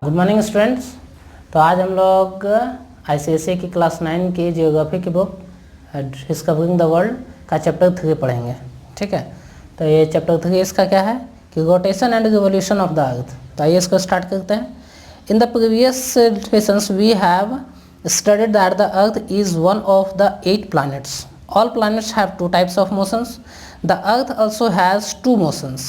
Good morning students. तो आज हम लोग आईसीएसई की क्लास 9 की जियोग्राफी की बुक डिस्कवरिंग द वर्ल्ड का चैप्टर 3 पढ़ेंगे। ठीक है, तो ये चैप्टर 3 इसका क्या है कि rotation and revolution of the earth. तो आइए इसको स्टार्ट करते हैं। In the previous sessions we have studied that the earth is one of the 8 planets. All planets have two types of motions. The earth also has two motions.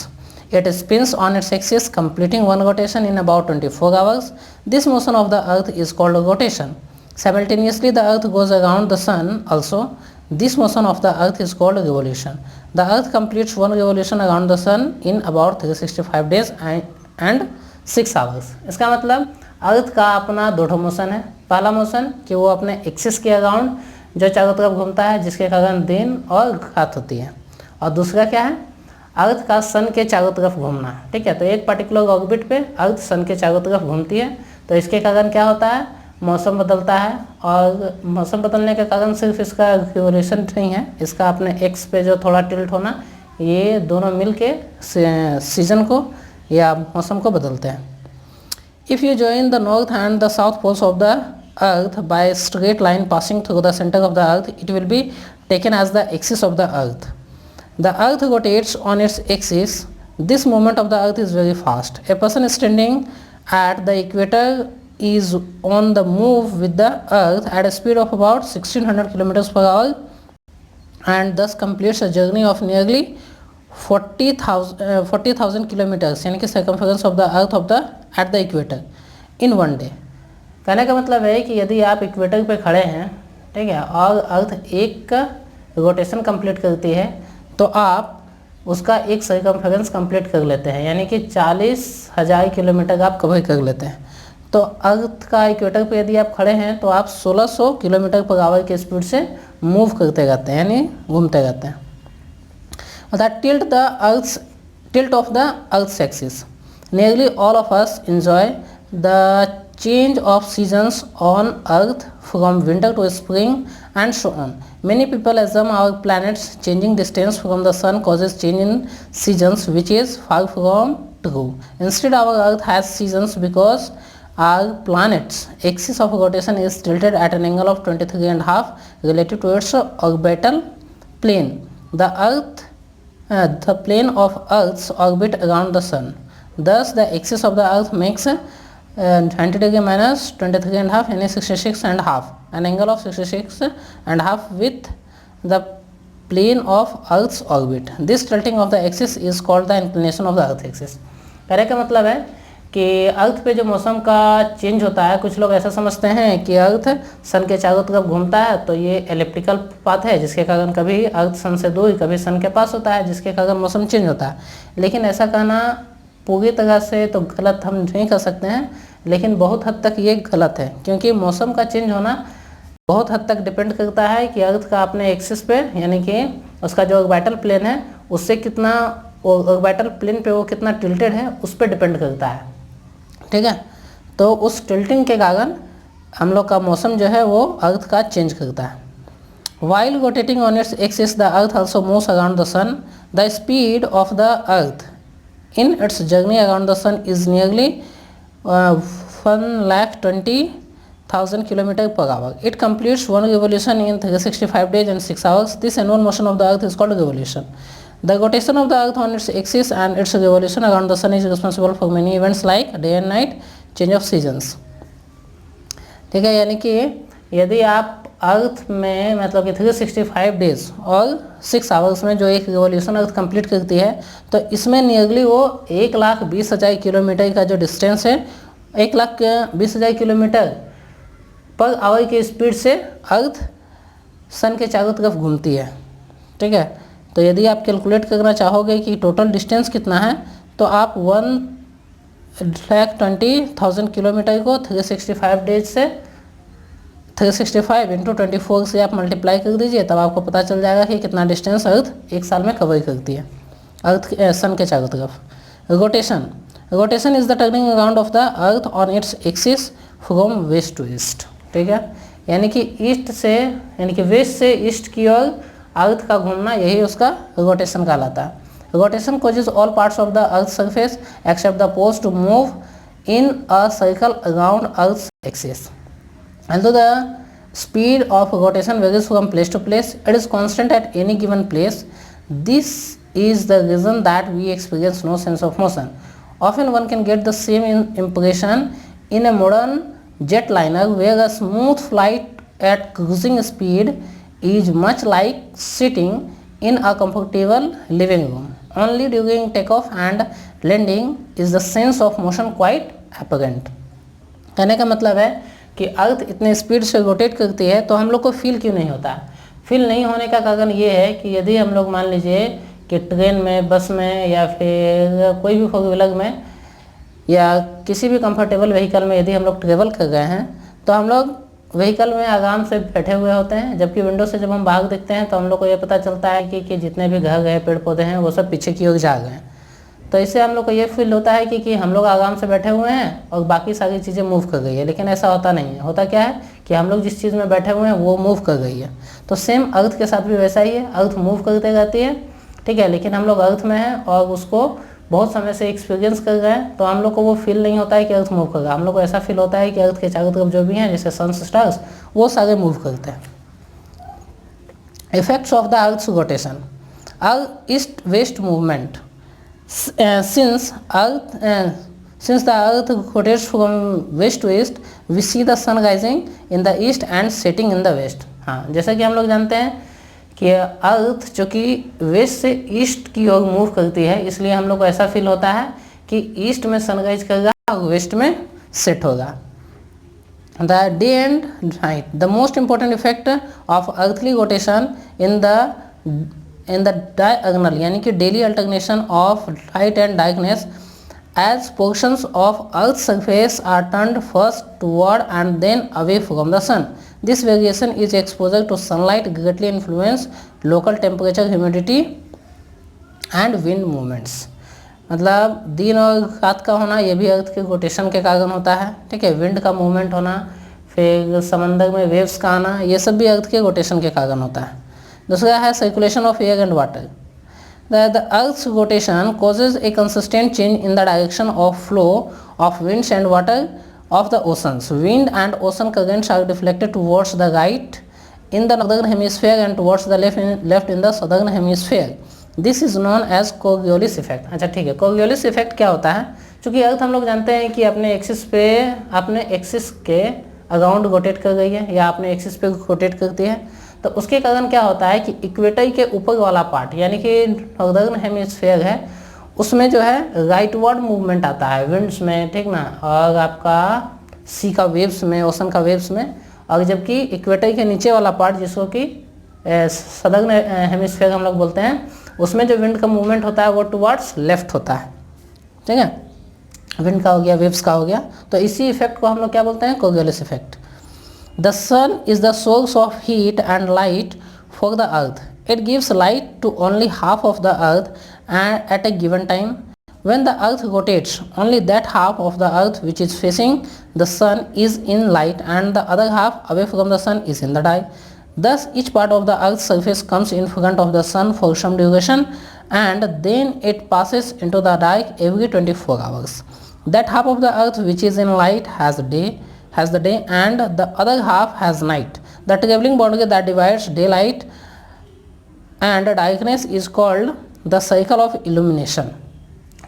It spins on its axis, completing one rotation in about 24 hours. This motion of the earth is called rotation. Simultaneously the earth goes around the sun also. This motion of the earth is called revolution. The earth completes one revolution around the sun in about 365 days and 6 hours. इसका मतलब अर्थ का अपना दो motion है। पहला motion कि वो अपने एक्सिस के अराउंड जो चारों तरफ घूमता है, जिसके कारण दिन और रात होती है, और दूसरा क्या है अर्थ का सन के चारों तरफ घूमना। ठीक है, तो एक पर्टिकुलर ऑर्बिट पे अर्थ सन के चारों तरफ घूमती है, तो इसके कारण क्या होता है मौसम बदलता है। और मौसम बदलने के कारण सिर्फ इसका रिवोल्यूशन नहीं है, इसका अपने एक्स पे जो थोड़ा टिल्ट होना, ये दोनों मिल के सीजन को या मौसम को बदलते हैं। If you join the north and the south poles of the earth by a straight line passing through the center of the earth, it will be taken as the axis of the earth. The earth rotates on its axis. This movement of the earth is very fast. A person standing at the equator is on the move with the earth at a speed of about 1600 km per hour and thus completes a journey of nearly 40,000 kilometres, यानी कि circumference of the earth of the at the equator in one day. कहने का मतलब है कि यदि आप equator पे खड़े हैं, ठीक है, और अर्थ एक रोटेशन कंप्लीट करती है, तो आप उसका एक सर्कमफरेंस कंप्लीट कर लेते हैं, यानी कि 40,000 किलोमीटर आप कवर कर लेते हैं। तो अर्थ का इक्वेटर पे यदि आप खड़े हैं तो आप 1600 किलोमीटर पर आवर की स्पीड से मूव करते रहते हैं, यानी घूमते रहते हैं। That tilt of the earth's axis. Nearly all of us enjoy the change of seasons on earth from winter to spring and so on. Many people assume our planet's changing distance from the sun causes change in seasons, which is far from true. Instead, our earth has seasons because our planet's axis of rotation is tilted at an angle of 23.5 relative to its orbital plane. The plane of Earth's orbit around the Sun. Thus, the axis of the Earth makes 20 degree minus 23.5, यानी 66.5, an angle of 66.5 with the plane of Earth's orbit. This tilting of the axis is called the inclination of the Earth axis. कहने का मतलब है कि अर्थ पे जो मौसम का चेंज होता है, कुछ लोग ऐसा समझते हैं कि अर्थ सन के चारों तरफ घूमता है, तो ये एलिप्टिकल पाथ है, जिसके कारण कभी अर्थ सन से दूर कभी सन के पास होता है, जिसके कारण मौसम चेंज होता है। लेकिन ऐसा कहना पूरी तरह से तो गलत हम नहीं कर सकते हैं, लेकिन बहुत हद तक ये गलत है, क्योंकि मौसम का चेंज होना बहुत हद तक डिपेंड करता है कि अर्थ का अपने एक्सिस पे, यानी कि उसका जो ऑर्बिटल प्लेन है उससे कितना, ऑर्बिटल प्लेन पे वो कितना टिल्टेड है, उस पर डिपेंड करता है। ठीक है, तो उस टिल्टिंग के कारण हम लोग का मौसम जो है वो अर्थ का चेंज करता है। While rotating on its axis the earth also moves around the sun. The speed of the earth in its journey around the sun is nearly 1,20,000 kilometre per hour. It completes one revolution in 365 days and 6 hours. This annual motion of the earth is called revolution. The rotation of the earth on its axis and its revolution around the sun is responsible for many events like day and night, change of seasons. ठीक है, यानी कि यदि आप अर्थ में मतलब कि 365 days और 6 आवर्स में जो एक रिवोल्यूशन अर्थ कंप्लीट करती है, तो इसमें नियरली वो 1,20,000 किलोमीटर का जो डिस्टेंस है, 1,20,000 किलोमीटर पर आवर की स्पीड से अर्थ सन के चारों तरफ घूमती है। ठीक है, तो यदि आप कैलकुलेट करना चाहोगे कि टोटल डिस्टेंस कितना है, तो आप 1,20,000 किलोमीटर को 365 डेज से 365 इंटू 24 से आप मल्टीप्लाई कर दीजिए, तब आपको पता चल जाएगा कि कितना डिस्टेंस अर्थ एक साल में कवर करती है अर्थ सन के चारों तरफ। Rotation is the turning around of the earth on its axis from west to east. ठीक है, यानी कि ईस्ट से, यानी कि वेस्ट से ईस्ट की ओर अर्थ का घूमना, यही उसका रोटेशन कहलाता है। Rotation causes all parts of the earth surface except the poles to move in a cycle around Earth's axis. Although the speed of rotation varies from place to place, it is constant at any given place. This is the reason that we experience no sense of motion. Often one can get the same impression in a modern jetliner, where a smooth flight at cruising speed is much like sitting in a comfortable living room. Only during takeoff and landing is the sense of motion quite apparent. कहने का मतलब है कि अर्थ इतने speed से rotate करती है तो हम लोग को फील क्यों नहीं होता। फील नहीं होने का कारण ये है कि यदि हम लोग मान लीजिए कि ट्रेन में, बस में या फिर कोई भी फोर व्हीलर में या किसी भी कंफर्टेबल व्हीकल में यदि हम लोग ट्रेवल कर रहे हैं तो हम लोग व्हीकल में आराम से बैठे हुए होते हैं, जबकि विंडो से जब हम बाहर देखते हैं तो हम लोग को ये पता चलता है कि जितने भी घर हैं, पेड़ पौधे हैं, वो सब पीछे की ओर जा गए हैं। तो इससे हम लोग को ये फील होता है कि हम लोग आराम से बैठे हुए हैं और बाकी सारी चीज़ें मूव कर गई है, लेकिन ऐसा होता नहीं है। होता क्या है कि हम लोग जिस चीज़ में बैठे हुए हैं वो मूव कर गई है। तो सेम अर्थ के साथ भी वैसा ही है, अर्थ मूव करते रहती है, ठीक है, लेकिन हम लोग अर्थ में हैं और उसको बहुत समय से एक्सपीरियंस कर रहे हैं, तो हम लोग को वो फील नहीं होता है कि अर्थ मूव कर रहा है। हम लोग को ऐसा फील होता है कि अर्थ के चारों तरफ जो भी हैं, जैसे सन, स्टार्स, वो सारे मूव करते हैं। Effects of the earth's rotation are east west movement. Since the earth rotates from west to east, we see the sun rising in the east and setting in the west. हाँ, जैसा कि हम लोग जानते हैं कि अर्थ जो कि वेस्ट से ईस्ट की ओर मूव करती है, इसलिए हम लोग को ऐसा फील होता है कि ईस्ट में सनराइज करेगा और वेस्ट में सेट होगा। The day and night, the most important effect of earthly rotation in the diagonal, यानी कि daily alternation of light and darkness, as portions of Earth's surface are turned first toward and then away from the sun. This variation is exposure to sunlight greatly influence local temperature, humidity and wind movements. मतलब दिन और रात का होना ये भी अर्थ के rotation के कारण होता है, ठीक है। विंड का मूवमेंट होना, फिर समंदर में वेव्स का आना, ये सब भी अर्थ के रोटेशन के कारण होता है। दूसरा है circulation of air and water. The Earth's rotation causes a consistent change in the direction of flow of winds and water of the oceans. Wind and ocean currents are deflected towards the right in the northern hemisphere and towards the left in the southern hemisphere. This is known as Coriolis effect. अच्छा ठीक है, Coriolis effect क्या होता है? चूँकि अर्थ हम लोग जानते हैं कि अपने एक्सिस के अराउंड रोटेट कर रही है या अपने एक्सिस पे रोटेट करती है, तो उसके कारण क्या होता है कि इक्वेटर के ऊपर वाला पार्ट यानी कि नॉर्दर्न हेमिस्फीयर है, उसमें जो है राइटवर्ड मूवमेंट आता है विंड्स में, ठीक ना, और आपका सी का वेव्स में, ओशन का वेव्स में, और जबकि इक्वेटर के नीचे वाला पार्ट जिसको कि सदर्न हेमिस्फीयर हम लोग बोलते हैं, उसमें जो विंड का मूवमेंट होता है वो टुवर्ड्स लेफ्ट होता है, ठीक है। विंड का हो गया, वेव्स का हो गया, तो इसी इफेक्ट को हम लोग क्या बोलते हैं? Coriolis effect. The sun is the source of heat and light for the earth. It gives light to only half of the earth at a given time. When the earth rotates, only that half of the earth which is facing the sun is in light and the other half away from the sun is in the dark. Thus, each part of the earth's surface comes in front of the sun for some duration and then it passes into the dark every 24 hours. That half of the earth which is in light has the day and the other half has night. The traveling boundary that divides daylight and darkness is called the cycle of illumination.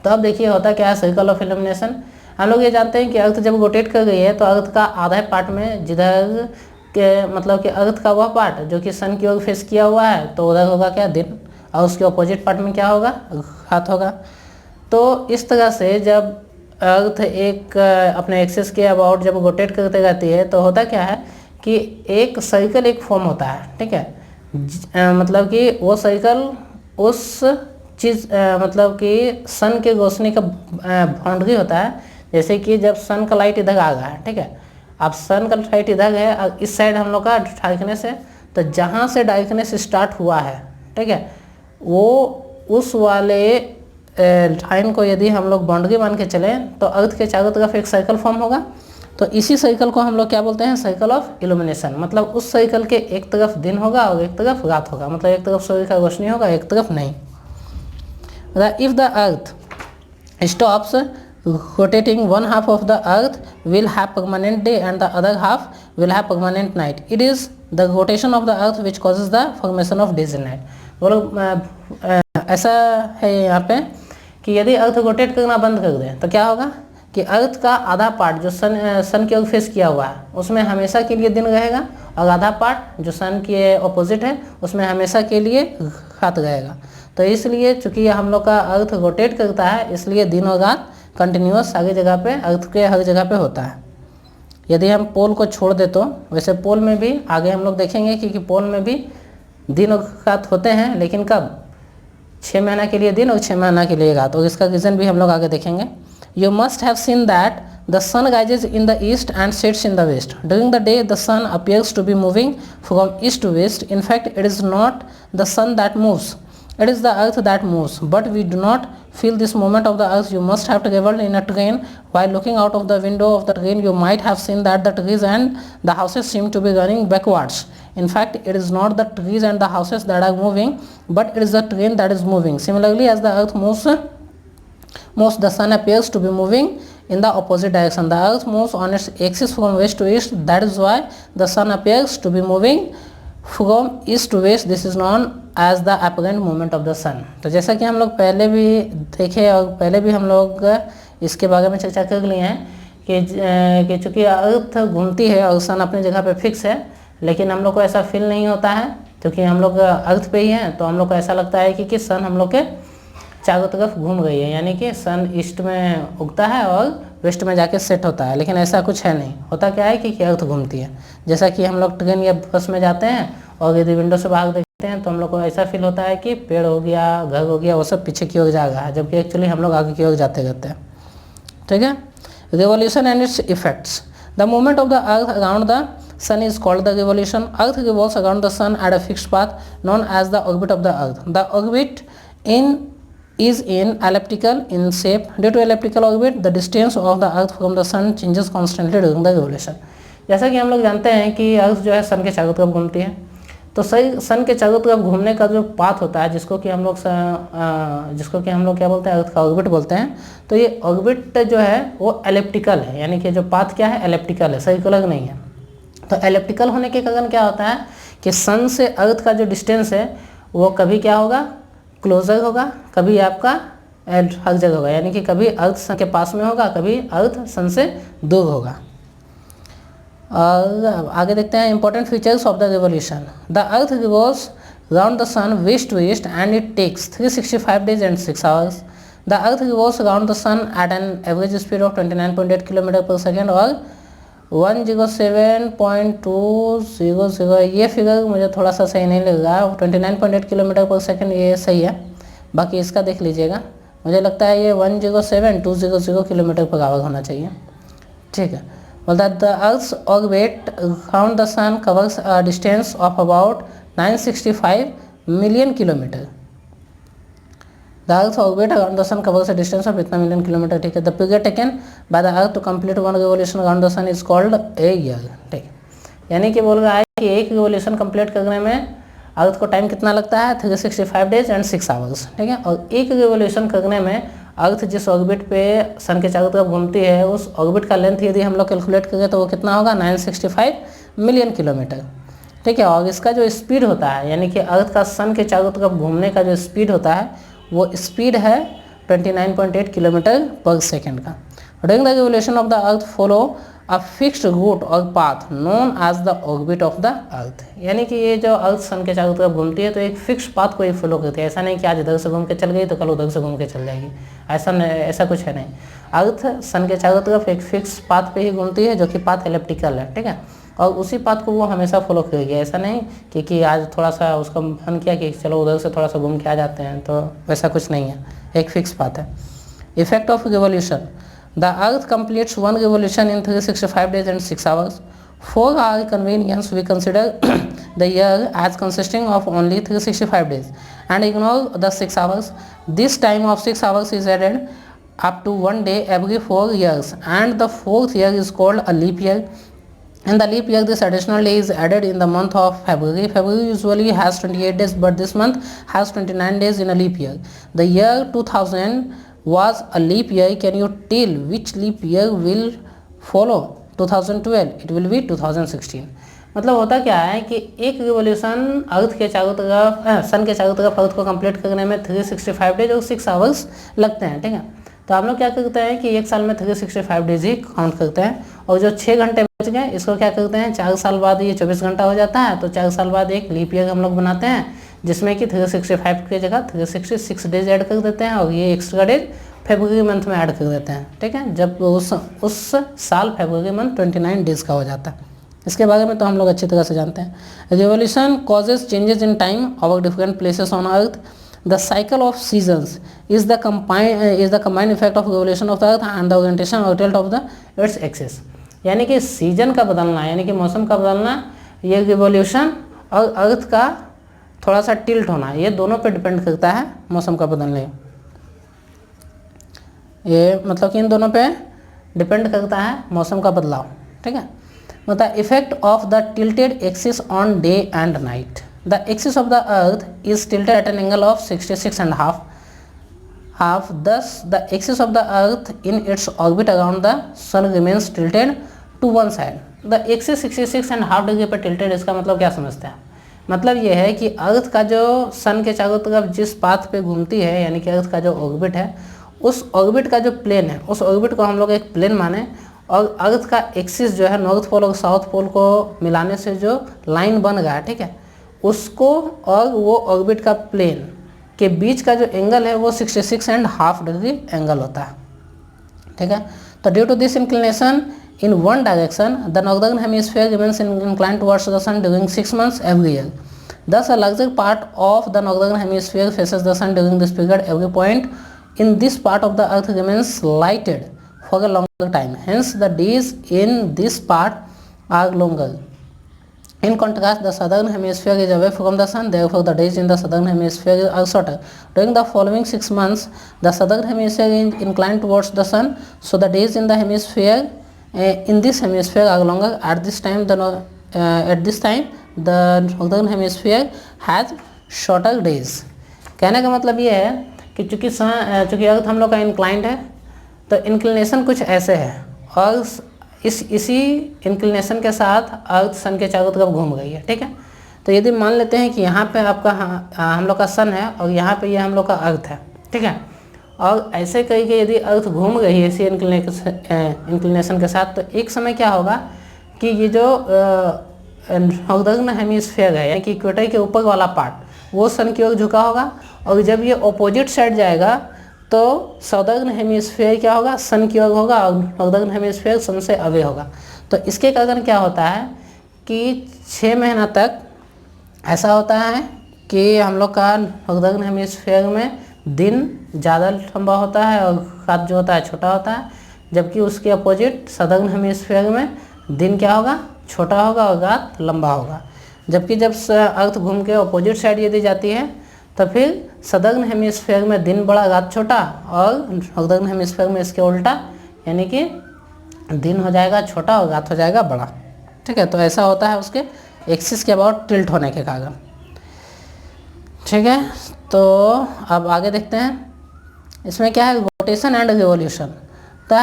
तो अब देखिए होता क्या है cycle of illumination. हम लोग ये जानते हैं कि अर्थ जब रोटेट कर गई है तो अर्थ का आधा पार्ट में जिधर के मतलब कि अर्थ का वह पार्ट जो कि सन की ओर फेस किया हुआ है तो उधर होगा क्या? दिन, और उसके अपोजिट पार्ट में क्या होगा? रात होगा। तो इस तरह से जब अर्थ एक अपने एक्सिस के अबाउट जब रोटेट करते रहती है तो होता क्या है कि एक सर्कल एक फॉर्म होता है, ठीक है। मतलब कि वो सर्कल उस चीज़ मतलब कि सन के रोशनी का बाउंड्री होता है। जैसे कि जब सन का लाइट इधर आ गया है, ठीक है, अब सन का लाइट इधर है और इस साइड हम लोग का डार्कनेस है, तो जहाँ से डार्कनेस स्टार्ट हुआ है, ठीक है, वो उस वाले लाइन को यदि हम लोग बाउंड्री मान के चलें तो अर्थ के चारों तरफ एक सर्कल फॉर्म होगा। तो इसी सर्कल को हम लोग क्या बोलते हैं? Circle of illumination. मतलब उस सर्कल के एक तरफ दिन होगा और एक तरफ रात होगा, मतलब एक तरफ सूर्य का रोशनी होगा, एक तरफ नहीं। If the earth stops, rotating one half of the earth will have permanent day and the other half will have permanent night. It is the rotation of the earth which causes the formation of days and night. बोलो ऐसा है यहाँ पे कि यदि earth rotate करना बंद कर दे तो क्या होगा कि अर्थ का आधा पार्ट जो सन की ओर फेस किया हुआ है उसमें हमेशा के लिए दिन रहेगा और आधा पार्ट जो सन के ऑपोजिट है उसमें हमेशा के लिए रात रहेगा। तो इसलिए चूंकि हम लोग का अर्थ रोटेट करता है इसलिए दिन और रात कंटिन्यूअस सारी जगह पे अर्थ के हर जगह पे होता है। यदि हम पोल को छोड़ दे तो वैसे पोल में भी आगे हम लोग देखेंगे कि पोल में भी दिन और रात होते हैं, लेकिन कब 6 महीना के लिए दिन और 6 महीना के लिए रात, और इसका रीज़न भी हम लोग आगे देखेंगे। You must have seen that the sun rises in the east and sets in the west. During the day, the sun appears to be moving from east to west. In fact, it is not the sun that moves. It is the earth that moves. But we do not feel this movement of the earth. You must have traveled in a train. While looking out of the window of the train, you might have seen that the trees and the houses seem to be running backwards. In fact, it is not the trees and the houses that are moving, but it is the train that is moving. Similarly, as the earth moves, the sun appears to be moving in the opposite direction. The earth moves on its axis from west to east. That is why the sun appears to be moving from east to west. This is known as the apparent movement of the sun. तो जैसा कि हम लोग पहले भी देखे और पहले भी हम लोग इसके बारे में चर्चा कर लिए हैं कि चूँकि अर्थ घूमती है और सन अपनी जगह पे फिक्स है, लेकिन हम लोग को ऐसा फील नहीं होता है क्योंकि हम लोग अर्थ पे ही हैं। तो हम लोग को ऐसा लगता है कि सन हम लोग के चारों तरफ घूम रही है, यानी कि सन ईस्ट में उगता है और वेस्ट में जाके सेट होता है, लेकिन ऐसा कुछ है नहीं। होता क्या है कि अर्थ घूमती है। जैसा कि हम लोग ट्रेन या बस में जाते हैं और यदि विंडो से बाहर देखते हैं तो हम लोग को ऐसा फील होता है कि पेड़ हो गया, घर हो गया, वो सब पीछे की ओर जा रहा है, जबकि एक्चुअली हम लोग आगे की ओर जाते रहते हैं। ठीक है। Revolution and it's effects. The movement of the earth around the sun is called the revolution. Earth revolves around the sun at a fixed path known as the orbit of the earth. The orbit is in elliptical in shape. Due to elliptical orbit, the distance of the earth from the sun changes constantly during the revolution. जैसा कि हम लोग जानते हैं कि अर्थ जो है सन के चारों तरफ घूमती है, तो सही सन के चारों तरफ घूमने का जो पाथ होता है जिसको कि हम लोग क्या बोलते हैं, अर्थ का ऑर्बिट बोलते हैं। तो ये ऑर्बिट जो है वो एलिप्टिकल है, यानी कि जो पाथ क्या है, एलिप्टिकल है, सर्कुलर नहीं है। तो एलिप्टिकल होने के कारण क्या होता है कि सन से अर्थ का जो डिस्टेंस है वो कभी क्या होगा, क्लोजर होगा, कभी आपका हर जगह होगा, यानी कि कभी अर्थ सन के पास में होगा, कभी अर्थ सन से दूर होगा। और आगे देखते हैं important features of the revolution. The earth revolves round the sun west to east and it takes 365 days and 6 hours. The earth revolves round the sun at an average speed of 29.8 kilometre पर second और 107.200। ये figure मुझे थोड़ा सा सही नहीं लग रहा है। 29.8 किलोमीटर पर सेकेंड ये सही है, बाकी इसका देख लीजिएगा। मुझे लगता है ये 107.200 किलोमीटर पर आवर होना चाहिए। ठीक है। well that the earth's orbit around the sun covers a distance of about 965 million kilometer. The earth's orbit around the sun covers a distance of इतना मिलियन किलोमीटर। ठीक है। The period taken by the earth to complete one revolution around the sun is called a year. ठीक, यानी कि बोल रहा है कि एक रिवोल्यूशन कंप्लीट करने में अर्थ को टाइम कितना लगता है, 365 days and 6 hours। ठीक है। और एक रिवोल्यूशन करने में अर्थ जिस ऑर्बिट पे सन के चारों तरफ घूमती है उस ऑर्बिट का लेंथ यदि हम लोग कैलकुलेट करें तो वो कितना होगा, 965 मिलियन किलोमीटर। ठीक है। और इसका जो स्पीड होता है, यानी कि अर्थ का सन के चारों तरफ घूमने का जो स्पीड होता है वो स्पीड है 29.8 किलोमीटर पर सेकेंड का। During the revolution of the earth follow a fixed route और path known as the orbit of the earth. यानी कि ये जो अर्थ सन के चारों तरफ घूमती है तो एक फिक्स पाथ को ही फॉलो करती है। ऐसा नहीं कि आज इधर से घूम के चल गई तो कल उधर से घूम के चल जाएगी, ऐसा कुछ है नहीं। अर्थ सन के चारों तरफ एक फिक्स पाथ पे ही घूमती है जो कि पाथ एलिप्टिकल है। ठीक है। और उसी पाथ को वो हमेशा फॉलो करेगी। ऐसा नहीं कि आज थोड़ा सा उसका मन किया कि चलो उधर से थोड़ा सा घूम के आ जाते हैं, तो वैसा कुछ नहीं है, एक फिक्स पाथ है। Effect of revolution. The earth completes one revolution in 365 days and 6 hours. For our convenience, we consider the year as consisting of only 365 days and ignore the 6 hours. This time of 6 hours is added up to 1 day every 4 years and the 4th year is called a leap year. In the leap year, this additional day is added in the month of February. February usually has 28 days, but this month has 29 days in a leap year. The year 2000 was a leap year. Can you tell which leap year will follow 2012? It will be 2016. मतलब होता क्या है कि एक revolution अर्थ के चारों तरफ सन के चारों तरफ अर्थ को कंप्लीट करने में 365 डेज और 6 आवर्स लगते हैं, ठीक है। तो हम लोग क्या करते हैं कि एक साल में 365 डेज ही काउंट करते हैं, और जो 6 घंटे बच गए इसको क्या करते हैं 4 साल बाद ये 24 घंटा हो जाता है, तो 4 साल बाद एक लीप ईयर हम लोग बनाते हैं जिसमें कि 365 की जगह 366 डेज ऐड कर देते हैं, और ये एक्स्ट्रा डेज फरवरी मंथ में ऐड कर देते हैं, ठीक है, जब उस साल फरवरी मंथ 29 डेज का हो जाता है। इसके बारे में तो हम लोग अच्छी तरह से जानते हैं। Revolution causes changes in time over different places on earth. The cycle of seasons is the combined effect of revolution of the earth and the orientation और tilt of the its axis. यानी कि season का बदलना, यानी कि मौसम का बदलना, ये रिवोल्यूशन और अर्थ का थोड़ा सा टिल्ट होना, ये दोनों पे डिपेंड करता है मौसम का बदलने। ये मतलब कि इन दोनों पे डिपेंड करता है मौसम का बदलाव, ठीक है। मतलब effect of the tilted axis on day and night. The axis of the earth is tilted at an angle of 66.5 thus the axis of the earth in its orbit around the sun remains tilted to one side. the axis 66.5 degree पर tilted, इसका मतलब क्या समझते हैं? मतलब ये है कि अर्थ का जो सन के चारों तरफ जिस पाथ पे घूमती है, यानी कि अर्थ का जो ऑर्बिट है, उस ऑर्बिट का जो प्लेन है, उस ऑर्बिट को हम लोग एक प्लेन माने, और अर्थ का एक्सिस जो है नॉर्थ पोल और साउथ पोल को मिलाने से जो लाइन बन गया है, ठीक है, उसको और वो ऑर्बिट का प्लेन के बीच का जो एंगल है वो 66.5 डिग्री एंगल होता है, ठीक है। तो due to this inclination in one direction the northern hemisphere remains inclined towards the sun during 6 months every year. Thus a larger part of the northern hemisphere faces the sun during this period. Every point in this part of the earth remains lighted for a longer time. Hence the days in this part are longer. In contrast, the southern hemisphere is away from the sun, therefore the days in the southern hemisphere are shorter. During the following 6 months, the southern hemisphere is inclined towards the sun, so the days in the hemisphere in this hemisphere are longer. At this time, the northern hemisphere has shorter days. कहने का मतलब ये है कि चूँकि अर्थ हम लोग का इंक्लाइंड है, तो इंक्लिनेशन कुछ ऐसे है, और इसी इंक्लिनेशन के साथ अर्थ सन के चारों तरफ घूम गई है, ठीक है। तो यदि मान लेते हैं कि यहाँ पे आपका हम लोग का सन है और यहाँ पे ये हम लोग का अर्थ है, ठीक है, और ऐसे करके यदि अर्थ घूम गई है इसी इंक्लिनेशन के साथ, तो एक समय क्या होगा कि ये जो नॉर्दर्न हेमिस्फीयर है, यानी कि इक्वेटर के ऊपर वाला पार्ट, वो सन की ओर झुका होगा, और जब ये ऑपोजिट साइड जाएगा तो साउदर्न हेमिस्फीयर क्या होगा, सन की ओर होगा, और नॉर्दर्न हेमिस्फीयर सन से अवे होगा। तो इसके कारण क्या होता है कि 6 महीना तक ऐसा होता है कि हम लोग का नॉर्दर्न हेमिस्फीयर में दिन ज़्यादा लंबा होता है और रात जो होता है छोटा होता है, जबकि उसके अपोजिट साउदर्न हेमिस्फीयर में दिन क्या होगा, छोटा होगा और रात लंबा होगा। जबकि जब अर्थ घूम के अपोजिट साइड यदि जाती है तो फिर सदर्न हेमिस्फीयर में दिन बड़ा रात छोटा, और नॉर्दर्न हेमिस्फीयर में इसके उल्टा, यानी कि दिन हो जाएगा छोटा और रात हो जाएगा बड़ा, ठीक है। तो ऐसा होता है उसके एक्सिस के अबाउट टिल्ट होने के कारण, ठीक है। तो अब आगे देखते हैं, इसमें क्या है, रोटेशन एंड रिवोल्यूशन। तो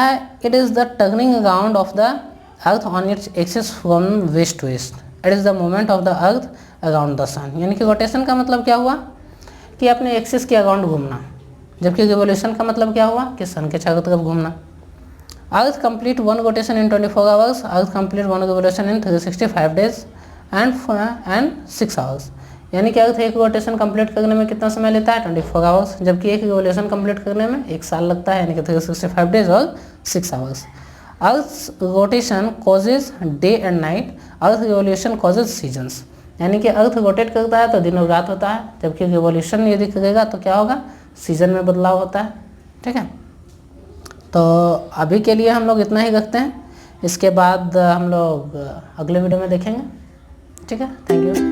it is the turning around of the earth on its axis from west to east. It is the movement of the earth around the sun. यानी कि रोटेशन का मतलब क्या हुआ कि अपने एक्सिस के अराउंड घूमना, जबकि रिवोल्यूशन का मतलब क्या हुआ कि सन के चारों तरफ घूमना। Earth complete one rotation in 24 hours, earth complete one revolution in 365 days and 6 hours. यानी कि अर्थ एक रोटेशन कंप्लीट करने में कितना समय लेता है, 24 आवर्स, जबकि एक रिवोल्यूशन कंप्लीट करने में 1 साल लगता है, यानी कि 365 डेज और 6 hours. Earth rotation causes day and night, earth revolution causes seasons. यानी कि अर्थ रोटेट करता है तो दिन और रात होता है, जबकि रिवोल्यूशन यदि करेगा तो क्या होगा, सीजन में बदलाव होता है, ठीक है। तो अभी के लिए हम लोग इतना ही रखते हैं, इसके बाद हम लोग अगले वीडियो में देखेंगे, ठीक है। Thank you.